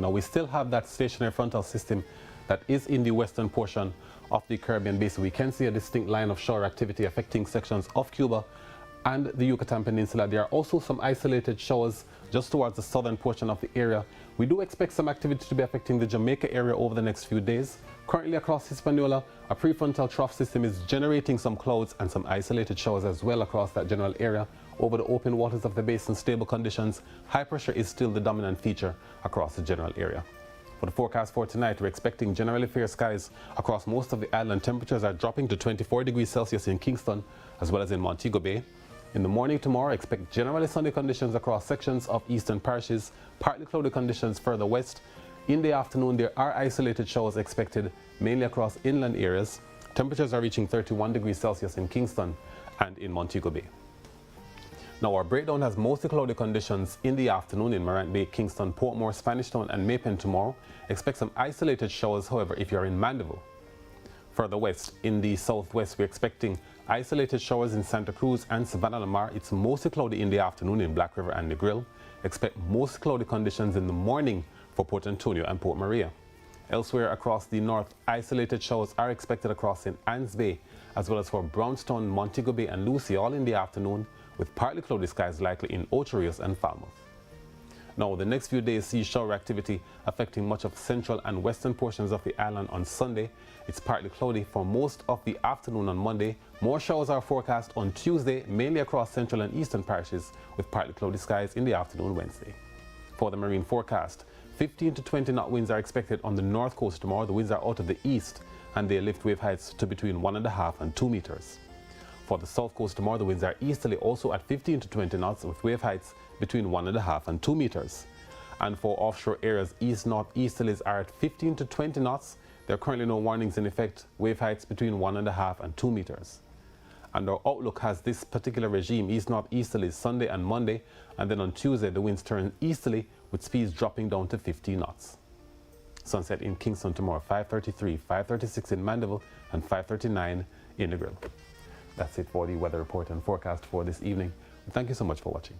Now, we still have that stationary frontal system that is in the western portion of the Caribbean basin. We can see a distinct line of shower activity affecting sections of Cuba and the Yucatan Peninsula. There are also some isolated showers just towards the southern portion of the area. We do expect some activity to be affecting the Jamaica area over the next few days. Currently across Hispaniola, a prefrontal trough system is generating some clouds and some isolated showers as well across that general area. Over the open waters of the basin, stable conditions. High pressure is still the dominant feature across the general area. For the forecast for tonight, we're expecting generally fair skies across most of the island. Temperatures are dropping to 24 degrees Celsius in Kingston as well as in Montego Bay. In the morning tomorrow, expect generally sunny conditions across sections of eastern parishes, partly cloudy conditions further west. In the afternoon, there are isolated showers expected, mainly across inland areas. Temperatures are reaching 31 degrees Celsius in Kingston and in Montego Bay. Now, our breakdown has mostly cloudy conditions in the afternoon in Morant Bay, Kingston, Portmore, Spanish Town and Maypen tomorrow. Expect some isolated showers, however, if you're in Mandeville. Further west, in the southwest, we're expecting isolated showers in Santa Cruz and Savannah Lamar. It's mostly cloudy in the afternoon in Black River and Negril. Expect most cloudy conditions in the morning for Port Antonio and Port Maria. Elsewhere across the north, isolated showers are expected across St. Anne's Bay, as well as for Brownstown, Montego Bay and Lucy, all in the afternoon, with partly cloudy skies likely in Ocho Rios and Falmouth. Now, the next few days see shower activity affecting much of central and western portions of the island on Sunday. It's partly cloudy for most of the afternoon on Monday. More showers are forecast on Tuesday, mainly across central and eastern parishes, with partly cloudy skies in the afternoon Wednesday. For the marine forecast, 15 to 20 knot winds are expected on the north coast tomorrow. The winds are out of the east and they lift wave heights to between 1.5 and 2 meters. For the south coast tomorrow, the winds are easterly, also at 15 to 20 knots, with wave heights between 1.5 and 2 meters. And for offshore areas, east-northeasterlies are at 15 to 20 knots. There are currently no warnings in effect, wave heights between 1.5 and 2 meters. And our outlook has this particular regime, east-northeasterlies Sunday and Monday, and then on Tuesday, the winds turn easterly with speeds dropping down to 15 knots. Sunset in Kingston tomorrow, 5:33, 5:36 in Mandeville, and 5:39 in Negril. That's it for the weather report and forecast for this evening. Thank you so much for watching.